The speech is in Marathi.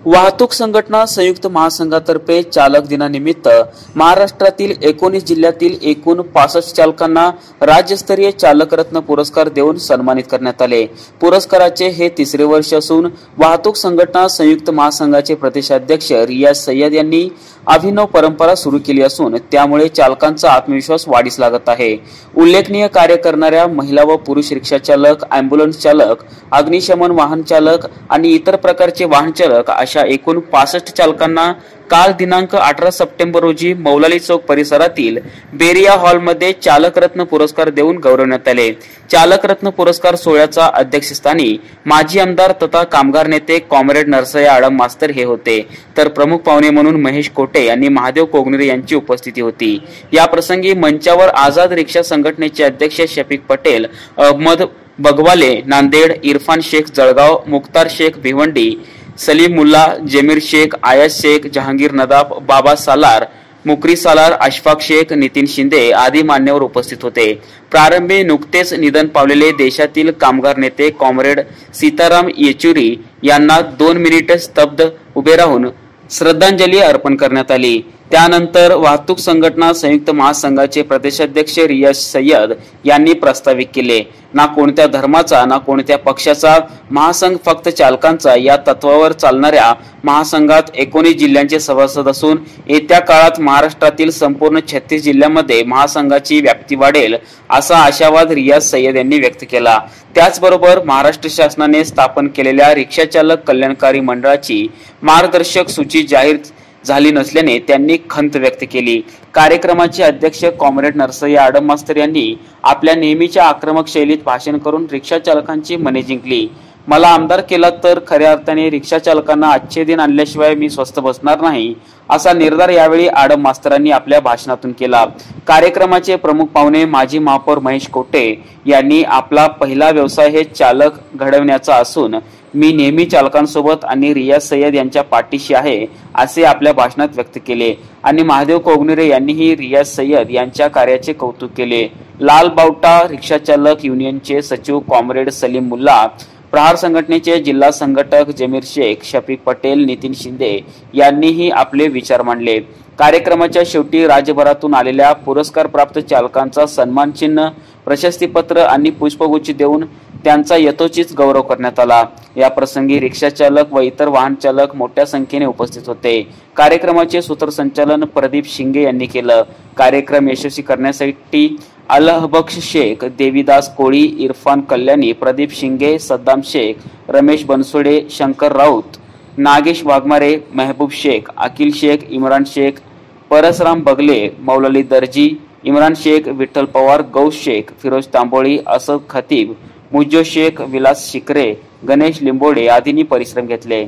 वाहतूक संघटना संयुक्त महासंघातर्फे चालक दिनानिमित्त महाराष्ट्रातील 19 जिल्ह्यातील एकूण 65 चालकांना राज्यस्तरीय चालक रत्न पुरस्कार देऊन सन्मानित करण्यात आले। पुरस्काराचे हे तिसरे वर्ष असून वाहतूक संघटना संयुक्त महासंघाचे प्रदेशाध्यक्ष रियाज सय्यद यांनी अभिनव परंपरा सुरू केली असून त्यामुळे चालकांचा आत्मविश्वास वाढीस लागत आहे। उल्लेखनीय कार्य करणाऱ्या महिला व पुरुष रिक्षा चालक, अँब्युलन्स चालक, अग्निशमन वाहन चालक आणि इतर प्रकारचे वाहन चालक अशा एकूण 65 चालकांना काल दिनांक 18 सप्टेंबर रोजी मौलाली चौक परिसरातील बेरिया हॉलमध्ये चालक रत्न पुरस्कार देऊन गौरवण्यात आले। चालक रत्न पुरस्कार सोहळ्याच्या अध्यक्षस्थानी माजी आमदार तथा कामगार नेते कॉम्रेड नरसय्या आडम मास्तर हे होते, तर प्रमुख पाहुणे म्हणून महेश कोटे आणि महादेव कोगनरे यांची उपस्थिती होती। या प्रसंगी मंचावर आझाद रिक्षा संघटनेचे अध्यक्ष शफीक पटेल, अहमद बगवाले नांदेड, इरफान शेख जळगाव, मुख्तार शेख भिवंडी, सलीम मुल्ला, जमीर शेख, आयाज शेख, जहांगीर नदाफ, बाबा सालार, मुकरी सालार, अशफाक शेख, नितीन शिंदे आदी मान्यवर उपस्थित होते। प्रारंभी नुकतेच निधन पावलेले देशातील कामगार नेते कॉम्रेड सीताराम येचुरी यांना 2 मिनिटे स्तब्ध उभे राहून श्रद्धांजली अर्पण करण्यात आली। त्यानंतर वाहतूक संघटना संयुक्त महासंघाचे प्रदेशाध्यक्ष रियाज सय्यद यांनी प्रास्ताविक केले। ना कोणत्या धर्माचा ना कोणत्या पक्षाचा महासंघ, फक्त चालकांचा या तत्वावर चालणाऱ्या महासंघात 19 जिल्ह्यांचे सभासद असून येत्या काळात महाराष्ट्रातील संपूर्ण 36 जिल्ह्यांमध्ये महासंघाची व्याप्ती वाढेल असा आशावाद रियाज सय्यद यांनी व्यक्त केला। त्याचबरोबर महाराष्ट्र शासनाने स्थापन केलेल्या रिक्षा चालक कल्याणकारी मंडळाची मार्गदर्शक सूची जाहीर झाली नसल्याने त्यांनी खंत व्यक्त केली। कार्यक्रमाचे अध्यक्ष कॉम्रेड नरसय्या आडम मास्तर यांनी आपल्या नेहमीच्या आक्रमक शैलीत भाषण करून रिक्षा चालकांची मने जिंकली। मला आमदार केला तर खऱ्या अर्थाने रिक्षा चालकांना आजचे दिन आणल्याशिवाय मी स्वस्थ बसणार नाही असा निर्धार यावेळी आडम मास्तरांनी आपल्या भाषणातून केला। कार्यक्रमाचे प्रमुख पाहुणे माजी महापौर महेश कोटे यांनी आपला पहिला व्यवसाय हे चालक घडवण्याचा असून मी नेहमी चालकांसोबत आणि रियाज सय्यद यांच्या पाठीशी आहे असे आपल्या भाषणात व्यक्त केले आणि महादेव कोगनरे यांनीही रियाज सय्यद यांच्या कार्याचे कौतुक केले। लाल बावटा रिक्षा चालक युनियनचे सचिव कॉम्रेड सलीम मुल्ला, प्रहार संघटनेचे जिल्हा संघटक जमीर शेख, शफीक पटेल, नितीन शिंदे यांनीही आपले विचार मांडले। कार्यक्रमाच्या शेवटी राज्यभरातून आलेल्या पुरस्कार प्राप्त चालकांचा सन्मान चिन्ह, प्रशस्तीपत्र आणि पुष्पगुच्छ देऊन त्यांचा यथोचित गौरव करण्यात आला। या प्रसंगी रिक्षा चालक व इतर वाहन चालक मोठ्या संख्येने उपस्थित होते। कार्यक्रमाचे सूत्रसंचालन प्रदीप शिंगे यांनी केलं। कार्यक्रम यशस्वी करण्यासाठी अलहबक्ष शेख, देवीदास कोळी, इरफान कल्याणी, प्रदीप शिंगे, सद्दाम शेख, रमेश बनसोडे, शंकर राऊत, नागेश वाघमारे, महबूब शेख, अकिल शेख, इम्रान शेख, परसराम बगले, मौलाली दर्जी, इम्रान शेख, विठ्ठल पवार, गौस शेख, फिरोज तांबोळी, असद खतीब, मुज्जो शेख, विलास शिकरे, गणेश लिंबोडे आदींनी परिश्रम घेतले।